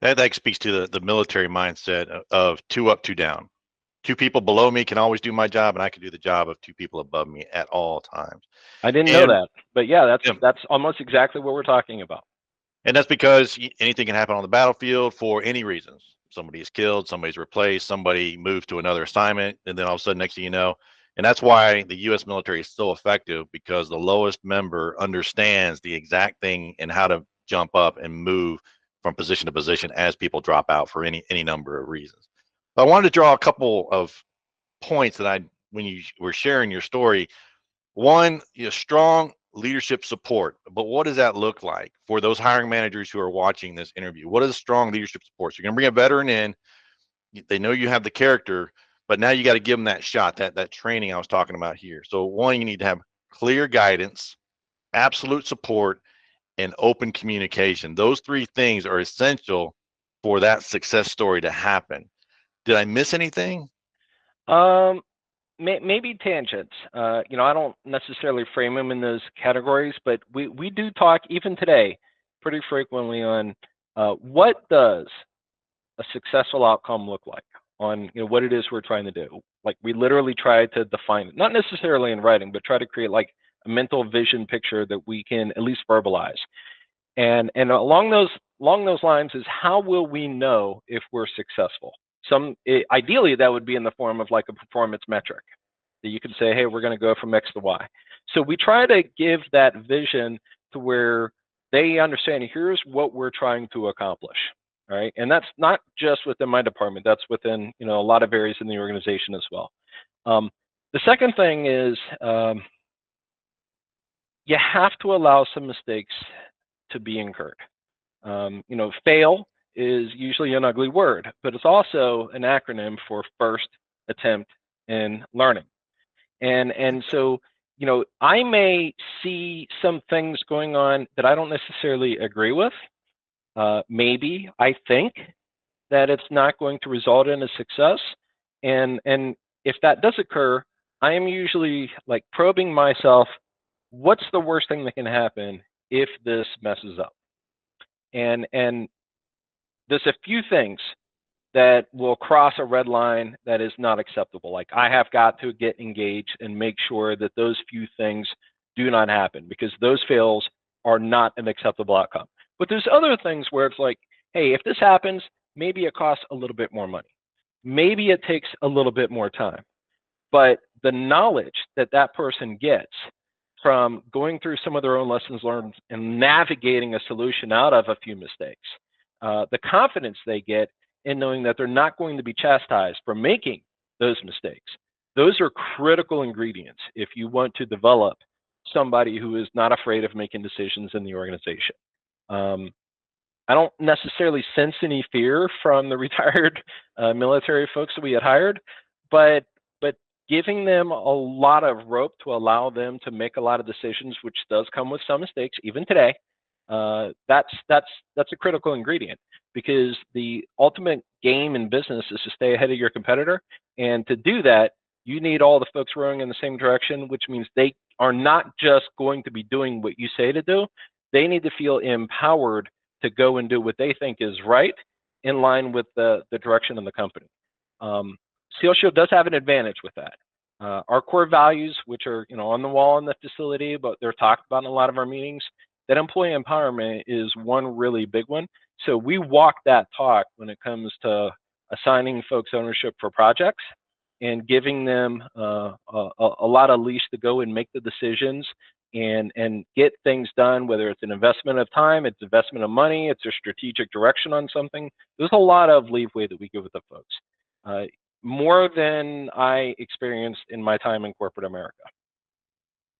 That speaks to the military mindset of two up, two down. Two people below me can always do my job, and I can do the job of two people above me at all times. I didn't know And that, but yeah, yeah, that's almost exactly what we're talking about. and that's because anything can happen on the battlefield for any reasons. Somebody is killed, somebody's replaced, somebody moves to another assignment, and then all of a sudden, next thing you know, and that's why the U.S. military is so effective because the lowest member understands the exact thing and how to jump up and move from position to position as people drop out for any number of reasons. But I wanted to draw a couple of points that I, when you were sharing your story, one, strong leadership support. But what does that look like for those hiring managers who are watching this interview? What is strong leadership support? So you're going to bring a veteran in. They know you have the character, but now you got to give them that shot, that training I was talking about here. So one, you need to have clear guidance, absolute support, and open communication. Those three things are essential for that success story to happen. Did I miss anything? Um, maybe tangents. I don't necessarily frame them in those categories, but we do talk even today pretty frequently on what does a successful outcome look like on what it is we're trying to do. Like we literally try to define it, not necessarily in writing, but try to create like a mental vision picture that we can at least verbalize. And along those lines is how will we know if we're successful? Ideally that would be in the form of like a performance metric that you can say, hey, we're going to go from X to Y. So we try to give that vision to where they understand here's what we're trying to accomplish. All right. And that's not just within my department, that's within a lot of areas in the organization as well. The second thing is you have to allow some mistakes to be incurred. Fail is usually an ugly word, but it's also an acronym for first attempt in learning. And so, I may see some things going on that I don't necessarily agree with. Maybe I think that it's not going to result in a success. And if that does occur, I am usually like probing myself, what's the worst thing that can happen if this messes up? And there's a few things that will cross a red line that is not acceptable. Like I have got to get engaged and make sure that those few things do not happen because those fails are not an acceptable outcome. But there's other things where it's like, hey, if this happens, maybe it costs a little bit more money. Maybe it takes a little bit more time. But the knowledge that that person gets from going through some of their own lessons learned and navigating a solution out of a few mistakes, the confidence they get in knowing that they're not going to be chastised for making those mistakes. Those are critical ingredients if you want to develop somebody who is not afraid of making decisions in the organization. I don't necessarily sense any fear from the retired military folks that we had hired, but giving them a lot of rope to allow them to make a lot of decisions, which does come with some mistakes, even today. That's a critical ingredient because the ultimate game in business is to stay ahead of your competitor, and to do that, you need all the folks rowing in the same direction, which means they are not just going to be doing what you say to do. They need to feel empowered to go and do what they think is right in line with the direction of the company. SEAL Shield does have an advantage with that. Our core values, which are on the wall in the facility, but they're talked about in a lot of our meetings, that employee empowerment is one really big one. So we walk that talk when it comes to assigning folks ownership for projects and giving them a lot of leash to go and make the decisions and get things done, whether it's an investment of time, it's investment of money, it's a strategic direction on something. There's a lot of leeway that we give with the folks. More than I experienced in my time in corporate America.